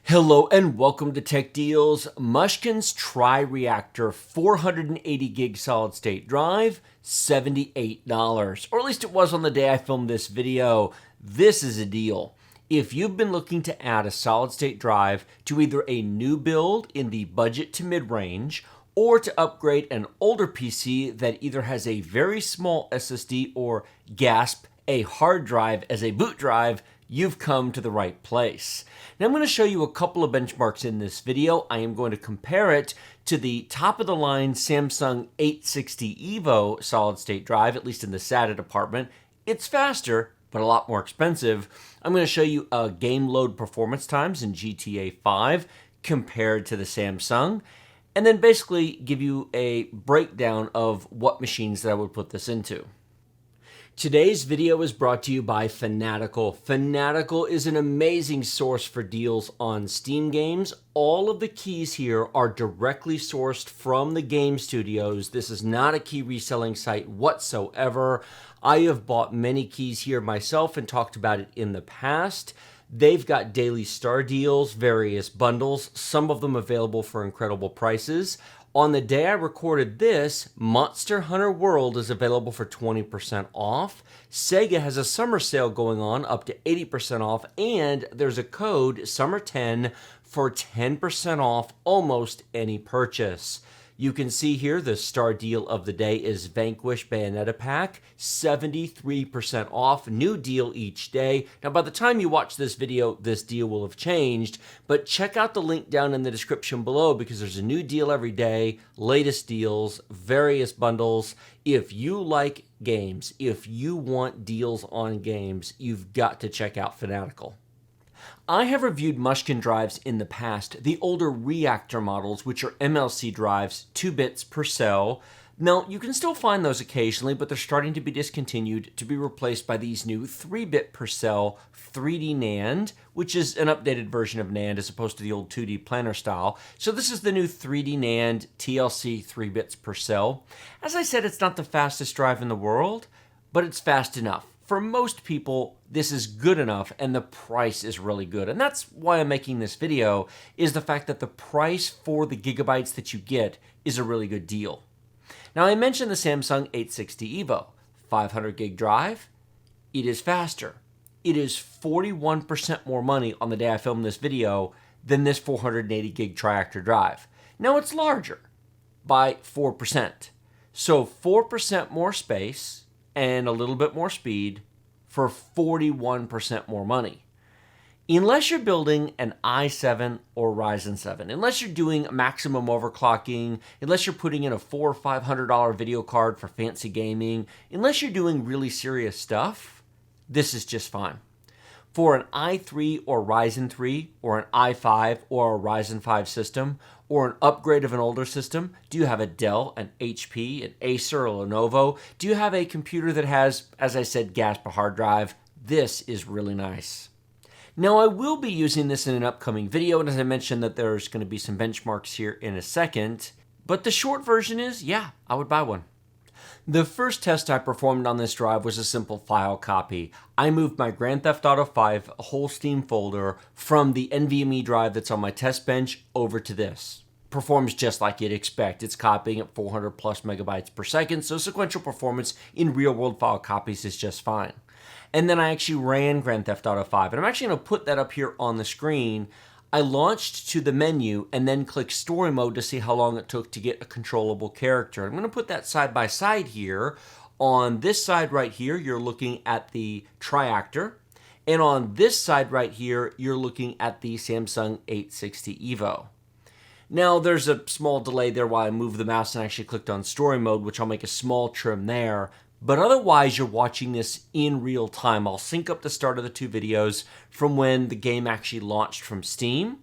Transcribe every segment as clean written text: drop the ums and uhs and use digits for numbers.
Hello and welcome to Tech Deals. Mushkin's Triactor 480 gig solid state drive, $78. Or at least it was on the day I filmed this video. This is a deal. If you've been looking to add a solid state drive to either a new build in the budget to mid-range or to upgrade an older PC that either has a very small SSD or, gasp, a hard drive as a boot drive, you've come to the right place. Now I'm going to show you a couple of benchmarks in this video. I am going to compare it to the top of the line Samsung 860 EVO solid state drive, at least in the SATA department. It's faster, but a lot more expensive. I'm going to show you game load performance times in GTA 5 compared to the Samsung, and then basically give you a breakdown of what machines that I would put this into. Today's video is brought to you by Fanatical. Fanatical is an amazing source for deals on Steam games. All of the keys here are directly sourced from the game studios. This is not a key reselling site whatsoever. I have bought many keys here myself and talked about it in the past. They've got daily star deals, various bundles, some of them available for incredible prices. On the day I recorded this, Monster Hunter World is available for 20% off. Sega has a summer sale going on up to 80% off, and there's a code SUMMER10 for 10% off almost any purchase. You can see here the star deal of the day is Vanquish Bayonetta Pack, 73% off, new deal each day. Now by the time you watch this video, this deal will have changed, but check out the link down in the description below because there's a new deal every day, latest deals, various bundles. If you like games, if you want deals on games, you've got to check out Fanatical. I have reviewed Mushkin drives in the past, the older Reactor models, which are MLC drives, 2 bits per cell. Now, you can still find those occasionally, but they're starting to be discontinued to be replaced by these new 3-bit per cell 3D NAND, which is an updated version of NAND as opposed to the old 2D planar style. So this is the new 3D NAND TLC 3 bits per cell. As I said, it's not the fastest drive in the world, but it's fast enough. For most people, this is good enough and the price is really good. And that's why I'm making this video, is the fact that the price for the gigabytes that you get is a really good deal. Now I mentioned the Samsung 860 EVO, 500 gig drive. It is faster. It is 41% more money on the day I filmed this video than this 480 gig Triactor drive. Now it's larger by 4%. So 4% more space and a little bit more speed for 41% more money. Unless you're building an i7 or Ryzen 7, unless you're doing maximum overclocking, unless you're putting in a $400 or $500 video card for fancy gaming, unless you're doing really serious stuff, this is just fine. For an i3 or Ryzen 3 or an i5 or a Ryzen 5 system or an upgrade of an older system, do you have a Dell, an HP, an Acer, or Lenovo? Do you have a computer that has, as I said, gasp a hard drive? This is really nice. Now I will be using this in an upcoming video, and as I mentioned that there's going to be some benchmarks here in a second, but the short version is, yeah, I would buy one. The first test I performed on this drive was a simple file copy. I moved my Grand Theft Auto 5 whole Steam folder from the NVMe drive that's on my test bench over to this. Performs just like you'd expect. It's copying at 400 plus megabytes per second, so sequential performance in real-world file copies is just fine. And then I actually ran Grand Theft Auto 5, and I'm actually going to put that up here on the screen. I launched to the menu and then clicked story mode to see how long it took to get a controllable character. I'm going to put that side by side here. On this side right here, you're looking at the Triactor. And on this side right here, you're looking at the Samsung 860 EVO. Now, there's a small delay there while I moved the mouse and actually clicked on story mode, which I'll make a small trim there. But otherwise, you're watching this in real time. I'll sync up the start of the two videos from when the game actually launched from Steam.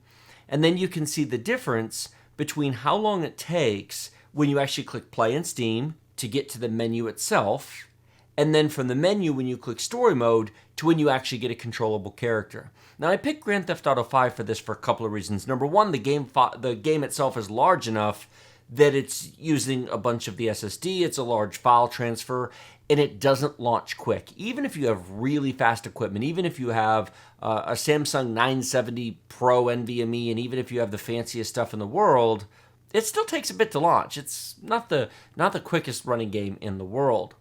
And then you can see the difference between how long it takes when you actually click play in Steam to get to the menu itself, and then from the menu when you click story mode to when you actually get a controllable character. Now I picked Grand Theft Auto 5 for this for a couple of reasons. Number one, the game itself is large enough that it's using a bunch of the SSD, it's a large file transfer, and it doesn't launch quick. Even if you have really fast equipment, even if you have a Samsung 970 Pro NVMe, and even if you have the fanciest stuff in the world, it still takes a bit to launch. It's not the quickest running game in the world.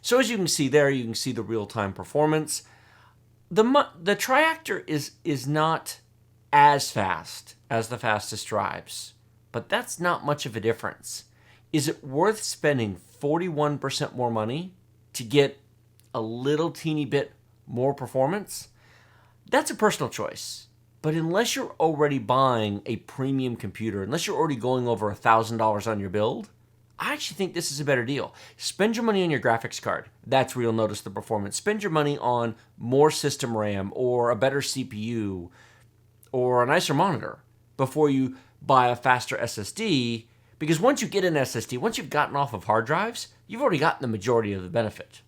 So as you can see there, you can see the real-time performance. The Triactor is not as fast as the fastest drives, but that's not much of a difference. Is it worth spending 41% more money to get a little teeny bit more performance? That's a personal choice. But unless you're already buying a premium computer, unless you're already going over $1,000 on your build, I actually think this is a better deal. Spend your money on your graphics card. That's where you'll notice the performance. Spend your money on more system RAM or a better CPU or a nicer monitor before you buy a faster SSD, because once you get an SSD, once you've gotten off of hard drives, you've already gotten the majority of the benefit.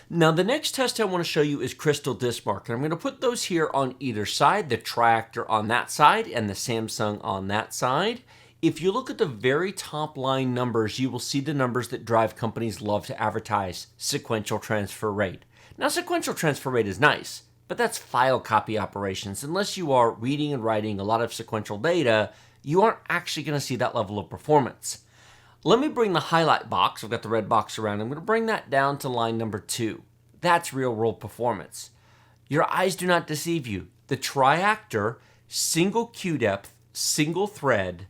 Now, the next test I want to show you is CrystalDiskMark, and I'm going to put those here on either side, the Triactor on that side and the Samsung on that side. If you look at the very top line numbers, you will see the numbers that drive companies love to advertise: sequential transfer rate. Now, sequential transfer rate is nice, but that's file copy operations. Unless you are reading and writing a lot of sequential data, you aren't actually going to see that level of performance. Let me bring the highlight box, I've got the red box around, I'm going to bring that down to line number 2. That's real world performance. Your eyes do not deceive you. The Triactor, single queue depth, single thread,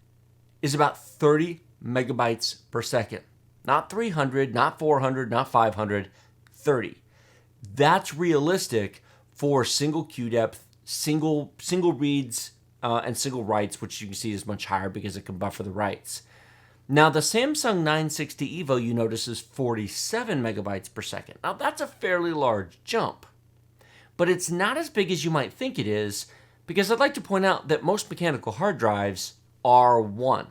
is about 30 megabytes per second. Not 300, not 400, not 500, 30. That's realistic for single queue depth, single reads, and single writes, which you can see is much higher because it can buffer the writes. Now, the Samsung 960 EVO, you notice, is 47 megabytes per second. Now, that's a fairly large jump, but it's not as big as you might think it is, because I'd like to point out that most mechanical hard drives are 1.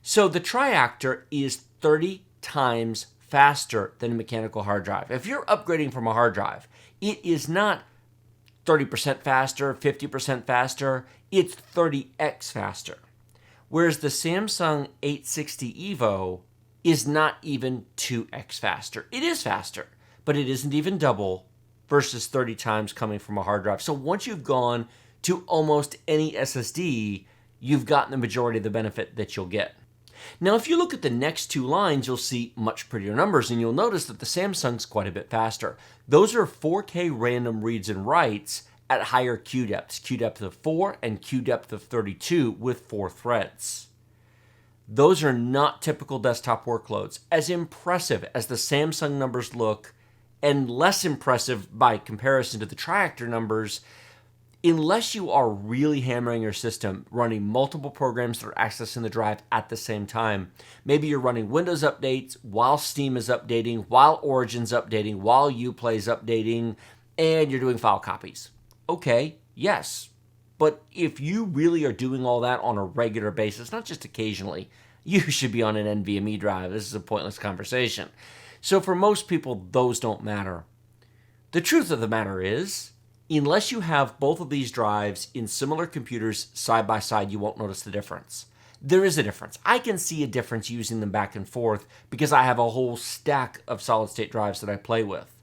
So the Triactor is 30 times faster than a mechanical hard drive. If you're upgrading from a hard drive, it is not 30% faster, 50% faster, it's 30x faster. Whereas the Samsung 860 EVO is not even 2x faster. It is faster, but it isn't even double versus 30 times coming from a hard drive. So once you've gone to almost any SSD, you've gotten the majority of the benefit that you'll get. Now, if you look at the next 2 lines, you'll see much prettier numbers, and you'll notice that the Samsung's quite a bit faster. Those are 4K random reads and writes at higher queue depths, queue depth of 4 and queue depth of 32 with 4 threads. Those are not typical desktop workloads. As impressive as the Samsung numbers look, and less impressive by comparison to the Triactor numbers, unless you are really hammering your system, running multiple programs that are accessing the drive at the same time. Maybe you're running Windows updates while Steam is updating, while Origin's updating, while Uplay's updating, and you're doing file copies. Okay, yes, but if you really are doing all that on a regular basis, not just occasionally, you should be on an NVMe drive. This is a pointless conversation. So for most people, those don't matter. The truth of the matter is, unless you have both of these drives in similar computers side by side, you won't notice the difference. There is a difference. I can see a difference using them back and forth because I have a whole stack of solid-state drives that I play with.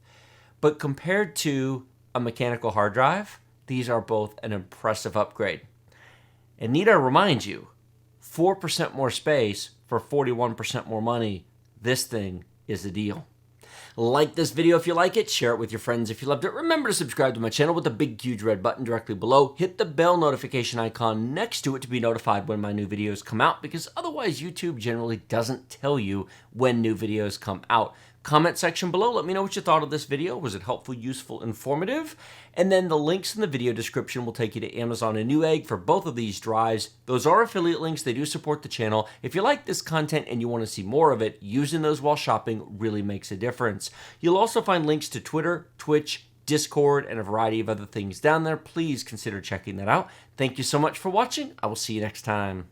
But compared to a mechanical hard drive, these are both an impressive upgrade. And need I remind you, 4% more space for 41% more money, this thing is a deal. Like this video if you like it, share it with your friends if you loved it. Remember to subscribe to my channel with the big huge red button directly below. Hit the bell notification icon next to it to be notified when my new videos come out, because otherwise YouTube generally doesn't tell you when new videos come out. Comment section below, let me know what you thought of this video. Was it helpful, useful, informative? And then the links in the video description will take you to Amazon and Newegg for both of these drives. Those are affiliate links, they do support the channel. If you like this content and you want to see more of it, using those while shopping really makes a difference. You'll also find links to Twitter, Twitch, Discord, and a variety of other things down there. Please consider checking that out. Thank you so much for watching. I will see you next time.